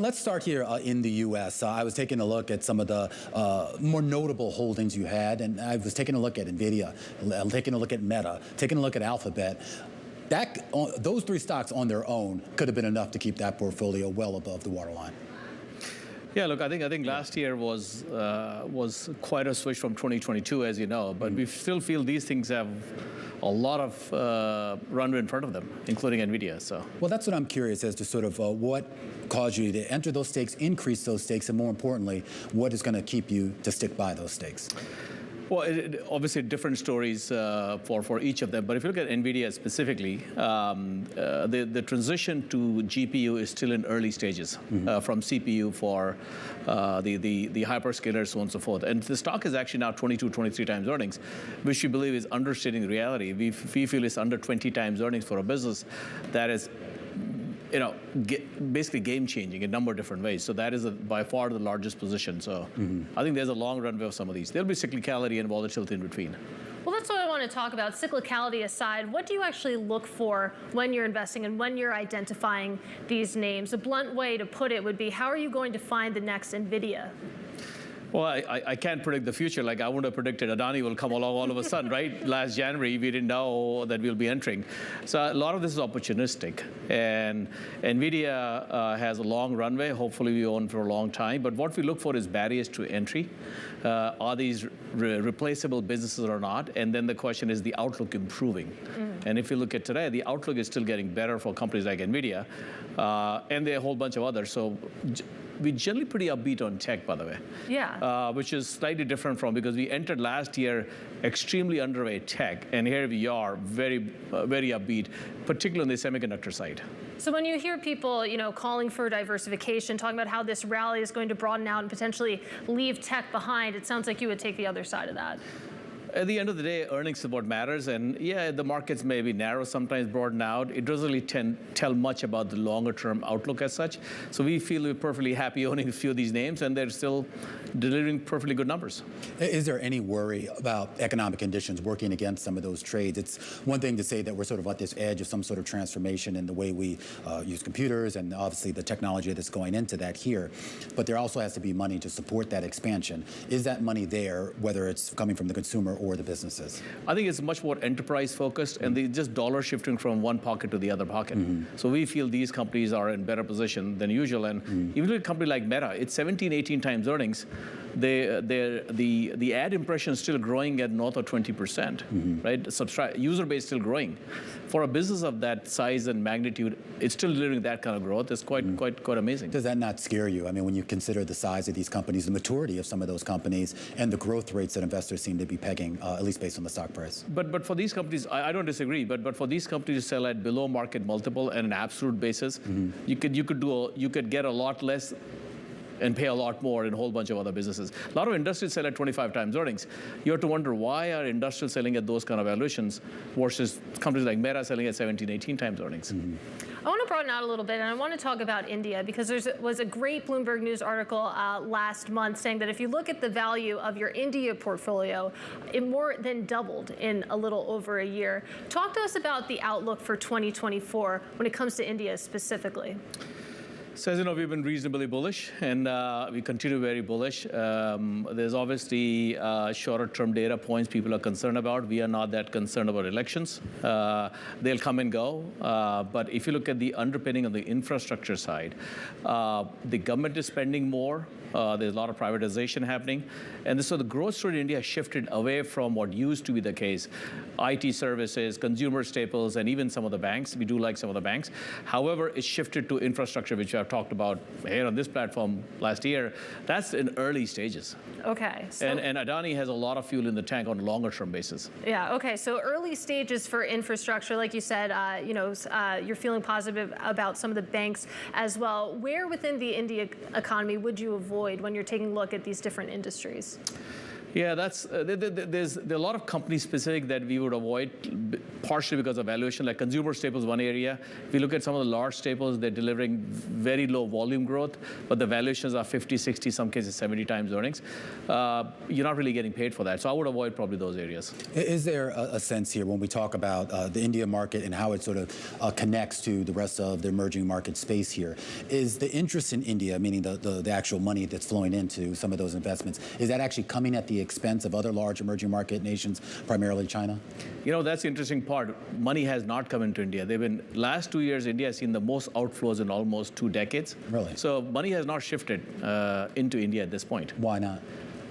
Let's start here in the U.S. I was taking a look at some of the more notable holdings you had, and I was taking a look at Nvidia, taking a look at Meta, taking a look at Alphabet. Those three stocks on their own could have been enough to keep that portfolio well above the waterline. Yeah, look, I think last year was quite a switch from 2022, as you know, but we still feel these things have a lot of runway in front of them, including Nvidia. So, well, that's what I'm curious as to sort of what caused you to enter those stakes, increase those stakes, and more importantly, what is going to keep you to stick by those stakes? Well, obviously different stories for each of them. But if you look at Nvidia specifically, the transition to GPU is still in early stages from CPU for the hyperscalers, so on and so forth. And the stock is actually now 22, 23 times earnings, which we believe is understating the reality. We feel it's under 20 times earnings for a business that is basically game-changing in a number of different ways. So that is by far the largest position. So I think there's a long runway of some of these. There'll be cyclicality and volatility in between. Well, that's what I want to talk about. Cyclicality aside, what do you actually look for when you're investing and when you're identifying these names? A blunt way to put it would be, how are you going to find the next Nvidia? Well, I can't predict the future. Like I wouldn't have predicted Adani will come along all of a sudden, right? Last January, we didn't know that we'll be entering. So a lot of this is opportunistic. And Nvidia has a long runway. Hopefully, we own for a long time. But what we look for is barriers to entry. Are these replaceable businesses or not? And then the question is the outlook improving. And if you look at today, the outlook is still getting better for companies like Nvidia. And there are a whole bunch of others. So we're generally pretty upbeat on tech, by the way. Yeah. Which is slightly different from, because we entered last year extremely underweight tech, and here we are very upbeat, particularly on the semiconductor side. So when you hear people, calling for diversification, talking about how this rally is going to broaden out and potentially leave tech behind, it sounds like you would take the other side of that. At the end of the day, earnings is what matters. And yeah, the markets may be narrow, sometimes broaden out. It doesn't really tell much about the longer-term outlook as such. So we feel we're perfectly happy owning a few of these names, and they're still delivering perfectly good numbers. Is there any worry about economic conditions working against some of those trades? It's one thing to say that we're sort of at this edge of some sort of transformation in the way we use computers and obviously the technology that's going into that here. But there also has to be money to support that expansion. Is that money there, whether it's coming from the consumer or the businesses? I think it's much more enterprise focused, and they just dollar shifting from one pocket to the other pocket. So we feel these companies are in better position than usual. And even a company like Meta, it's 17, 18 times earnings. The ad impression is still growing at north of 20%, right? User base still growing. For a business of that size and magnitude, it's still delivering that kind of growth. It's quite amazing. Does that not scare you? I mean, when you consider the size of these companies, the maturity of some of those companies, and the growth rates that investors seem to be pegging, at least based on the stock price. But for these companies, I don't disagree. But for these companies to sell at below market multiple and an absolute basis, you could get a lot less and pay a lot more in a whole bunch of other businesses. A lot of industries sell at 25 times earnings. You have to wonder, why are industries selling at those kind of valuations versus companies like Meta selling at 17, 18 times earnings? I want to broaden out a little bit, and I want to talk about India, because there was a great Bloomberg News article last month saying that if you look at the value of your India portfolio, it more than doubled in a little over a year. Talk to us about the outlook for 2024 when it comes to India specifically. So as you know, we've been reasonably bullish, and we continue very bullish. There's obviously shorter-term data points people are concerned about. We are not that concerned about elections. They'll come and go. But if you look at the underpinning of the infrastructure side, the government is spending more. There's a lot of privatization happening. And so the growth story in India has shifted away from what used to be the case. IT services, consumer staples, and even some of the banks. We do like some of the banks. However, it's shifted to infrastructure, which I've talked about here on this platform last year. That's in early stages. Okay. So and Adani has a lot of fuel in the tank on a longer-term basis. Yeah, okay. So early stages for infrastructure, like you said, you're feeling positive about some of the banks as well. Where within the India economy would you avoid when you're taking a look at these different industries? Yeah, there's a lot of company specific that we would avoid, partially because of valuation. Like consumer staples, one area. If you look at some of the large staples, they're delivering very low volume growth, but the valuations are 50, 60, some cases 70 times earnings. You're not really getting paid for that. So I would avoid probably those areas. Is there a sense here when we talk about the India market and how it sort of connects to the rest of the emerging market space here? Is the interest in India, meaning the actual money that's flowing into some of those investments, is that actually coming at the expense of other large emerging market nations, primarily China? You know, that's the interesting part. Money has not come into India. Last 2 years, India has seen the most outflows in almost 2 decades. Really? So money has not shifted into India at this point. Why not?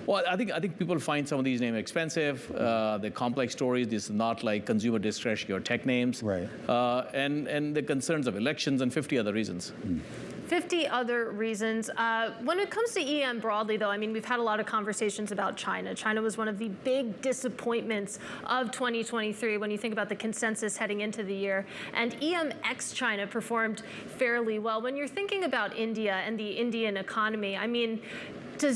Well, I think people find some of these names expensive. They're complex stories. This is not like consumer discretionary or tech names. Right. And the concerns of elections and 50 other reasons. 50 other reasons. When it comes to EM broadly, though, I mean, we've had a lot of conversations about China. China was one of the big disappointments of 2023 when you think about the consensus heading into the year. And EM ex-China performed fairly well. When you're thinking about India and the Indian economy, I mean, do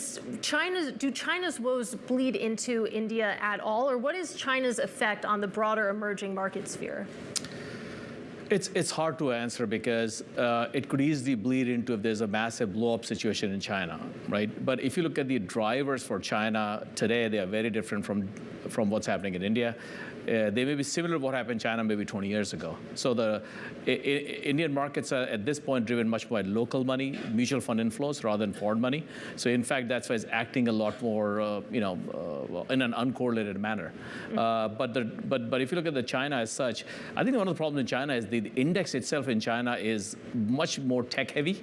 China's woes bleed into India at all? Or what is China's effect on the broader emerging market sphere? It's hard to answer because it could easily bleed into if there's a massive blow-up situation in China, right? But if you look at the drivers for China today, they are very different from what's happening in India. They may be similar to what happened in China maybe 20 years ago. So the Indian markets are at this point driven much more by local money, mutual fund inflows rather than foreign money. So in fact, that's why it's acting a lot more, in an uncorrelated manner. But if you look at the China as such, I think one of the problems in China is the index itself in China is much more tech heavy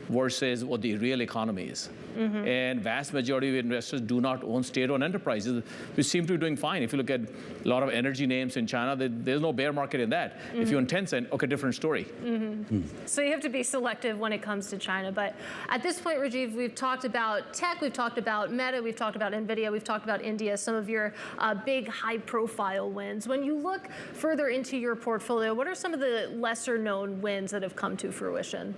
versus what the real economy is. And vast majority of investors do not own state-owned enterprises, which seem to be doing fine. If you look at a lot of energy names in China, there's no bear market in that. If you own Tencent, okay, different story. So you have to be selective when it comes to China. But at this point, Rajiv, we've talked about tech, we've talked about Meta, we've talked about Nvidia, we've talked about India, some of your big high-profile wins. When you look further into your portfolio, what are some of the lesser-known wins that have come to fruition?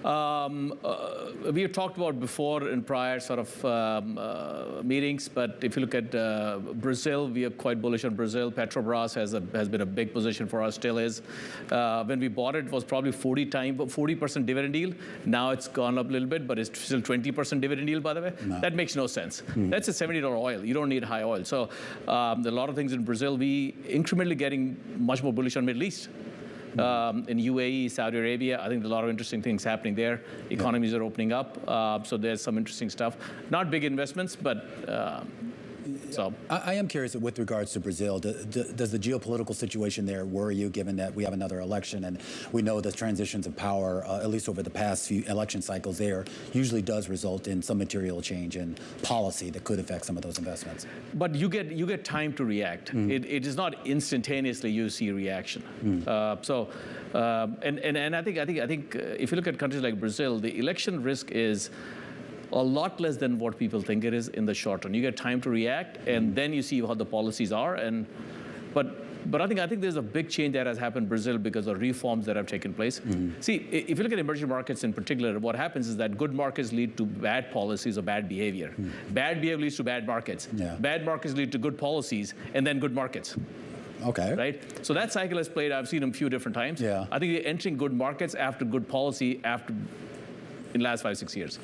We have talked about before in prior sort of meetings, but if you look at Brazil, we are quite bullish on Brazil. Petrobras has been a big position for us, still is. When we bought it, it was probably 40% dividend yield. Now it's gone up a little bit, but it's still 20% dividend yield, by the way. No. That makes no sense. That's a $70 oil. You don't need high oil. So there are a lot of things in Brazil. We incrementally getting much more bullish on Middle East. In UAE, Saudi Arabia, I think there's a lot of interesting things happening there. Economies are opening up, so there's some interesting stuff. Not big investments, but so. I am curious with regards to Brazil, does the geopolitical situation there worry you, given that we have another election and we know the transitions of power, at least over the past few election cycles there, usually does result in some material change in policy that could affect some of those investments? But you get time to react. It is not instantaneously you see reaction. And I think if you look at countries like Brazil, the election risk is a lot less than what people think it is in the short run. You get time to react, and then you see how the policies are. But I think there's a big change that has happened in Brazil because of reforms that have taken place. See, if you look at emerging markets in particular, what happens is that good markets lead to bad policies or bad behavior. Bad behavior leads to bad markets. Bad markets lead to good policies, and then good markets. Okay. Right? So that cycle has played, I've seen them a few different times. I think you're entering good markets after good policy in the last 5-6 years.